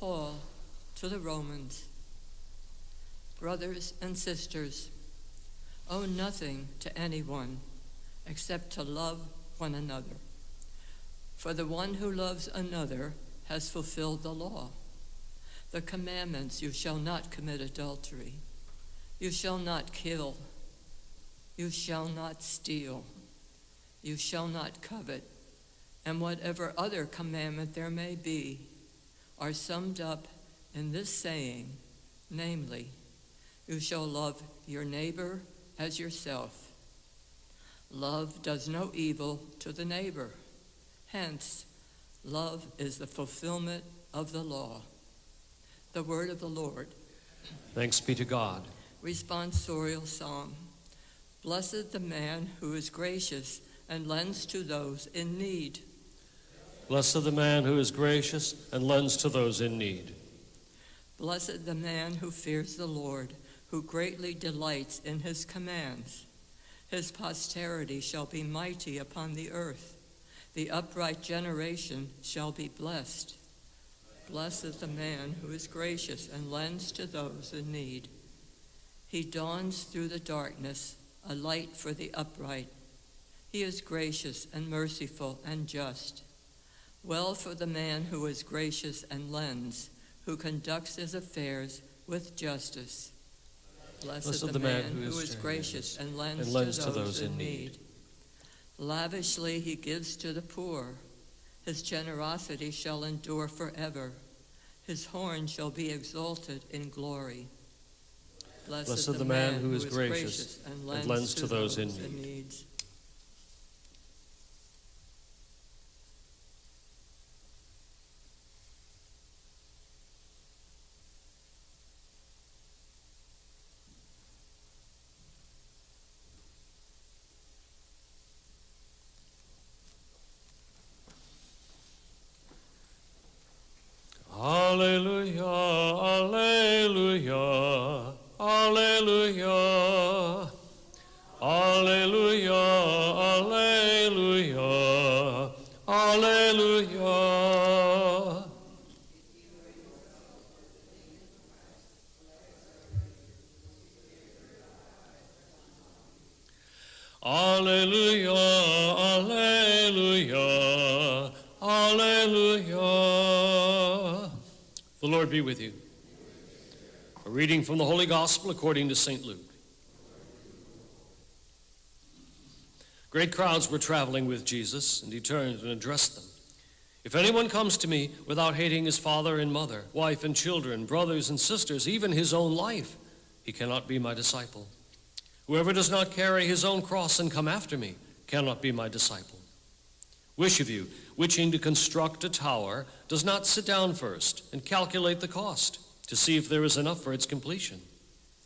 Paul to the Romans, brothers and sisters, owe nothing to anyone except to love one another. For the one who loves another has fulfilled the law. The commandments: you shall not commit adultery, you shall not kill, you shall not steal, you shall not covet, and whatever other commandment there may be, are summed up in this saying, namely, you shall love your neighbor as yourself. Love does no evil to the neighbor. Hence, love is the fulfillment of the law. The word of the Lord. Thanks be to God. Responsorial Psalm. Blessed the man who is gracious and lends to those in need. Blessed the man who is gracious and lends to those in need. Blessed the man who fears the Lord, who greatly delights in his commands. His posterity shall be mighty upon the earth. The upright generation shall be blessed. Blessed the man who is gracious and lends to those in need. He dawns through the darkness, a light for the upright. He is gracious and merciful and just. Well for the man who is gracious and lends, who conducts his affairs with justice. Blessed the man who is gracious and lends to those in need. Lavishly he gives to the poor. His generosity shall endure forever. His horn shall be exalted in glory. Blessed the man who is gracious and lends to those in need. Alleluia, alleluia, alleluia, alleluia, alleluia, alleluia. Alleluia, alleluia, alleluia. The Lord be with you. A reading from the Holy Gospel according to St. Luke. Great crowds were traveling with Jesus, and he turned and addressed them. If anyone comes to me without hating his father and mother, wife and children, brothers and sisters, even his own life, he cannot be my disciple. Whoever does not carry his own cross and come after me cannot be my disciple. Which of you, wishing to construct a tower, does not sit down first and calculate the cost to see if there is enough for its completion?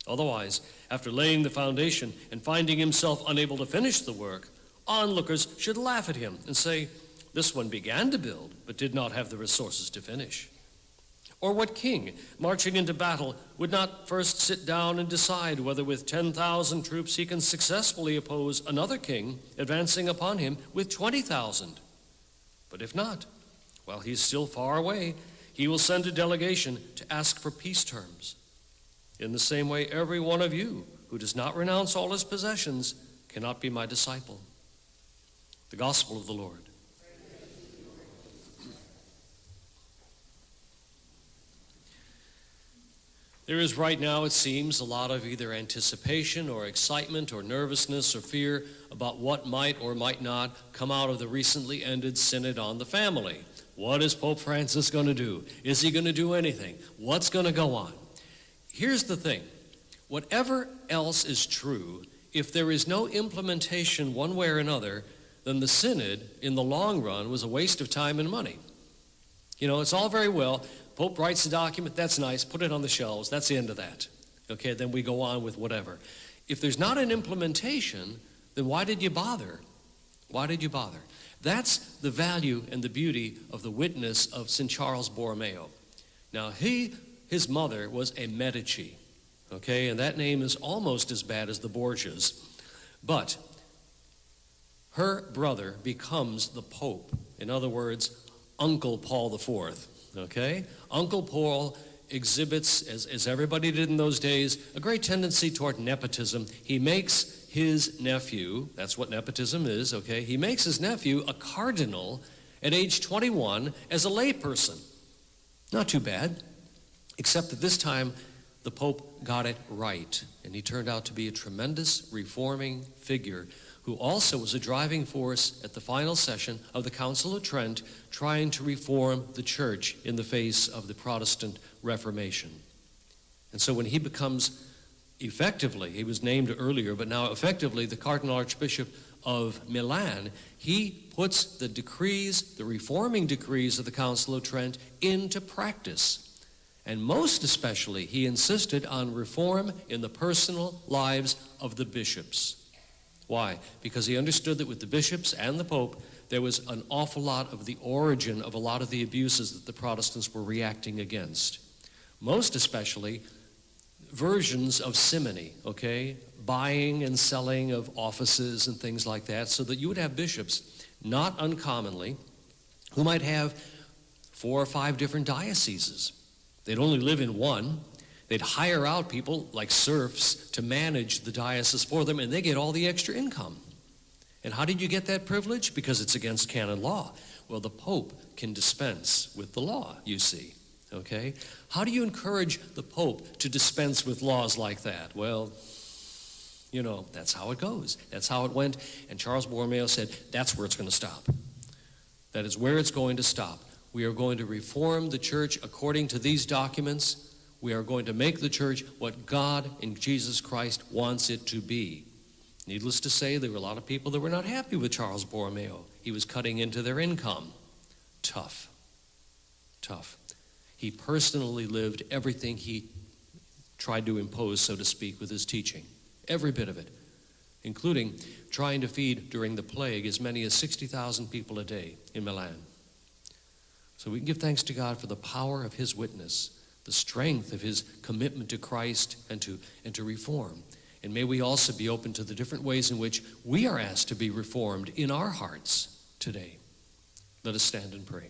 Otherwise, after laying the foundation and finding himself unable to finish the work, onlookers should laugh at him and say, "This one began to build, but did not have the resources to finish." Or what king, marching into battle, would not first sit down and decide whether with 10,000 troops he can successfully oppose another king advancing upon him with 20,000? But if not, while he is still far away, he will send a delegation to ask for peace terms. In the same way, every one of you who does not renounce all his possessions cannot be my disciple. The Gospel of the Lord. There is right now, it seems, a lot of either anticipation or excitement or nervousness or fear about what might or might not come out of the recently ended Synod on the Family. What is Pope Francis going to do? Is he going to do anything? What's going to go on? Here's the thing. Whatever else is true, if there is no implementation one way or another, then the Synod, in the long run, was a waste of time and money. You know, it's all very well. Pope writes a document, that's nice, put it on the shelves, that's the end of that. Okay, then we go on with whatever. If there's not an implementation, then why did you bother? Why did you bother? That's the value and the beauty of the witness of St. Charles Borromeo. Now, his mother was a Medici, okay, and that name is almost as bad as the Borgias. But her brother becomes the Pope. In other words, Uncle Paul IV. okay? Uncle Paul exhibits, as everybody did in those days, a great tendency toward nepotism. He makes his nephew, that's what nepotism is, okay? He makes his nephew a cardinal at age 21 as a layperson. Not too bad, except that this time the Pope got it right, and he turned out to be a tremendous reforming figure who also was a driving force at the final session of the Council of Trent, trying to reform the church in the face of the Protestant Reformation. And so when he becomes effectively, he was named earlier, but now effectively the Cardinal Archbishop of Milan, he puts the decrees, the reforming decrees of the Council of Trent into practice. And most especially, he insisted on reform in the personal lives of the bishops. Why? Because he understood that with the bishops and the Pope, there was an awful lot of the origin of a lot of the abuses that the Protestants were reacting against. Most especially, versions of simony, okay? Buying and selling of offices and things like that, so that you would have bishops, not uncommonly, who might have 4 or 5 different dioceses. They'd only live in one. They'd hire out people like serfs to manage the diocese for them, and they get all the extra income. And how did you get that privilege? Because it's against canon law. Well, the Pope can dispense with the law, you see, okay? How do you encourage the Pope to dispense with laws like that? Well, you know, that's how it goes. That's how it went, and Charles Borromeo said, that's where it's going to stop. That is where it's going to stop. We are going to reform the church according to these documents. We are going to make the church what God in Jesus Christ wants it to be. Needless to say, there were a lot of people that were not happy with Charles Borromeo. He was cutting into their income. Tough. Tough. He personally lived everything he tried to impose, so to speak, with his teaching. Every bit of it, including trying to feed during the plague as many as 60,000 people a day in Milan. So we can give thanks to God for the power of his witness, the strength of his commitment to Christ and to reform. And may we also be open to the different ways in which we are asked to be reformed in our hearts today. Let us stand and pray.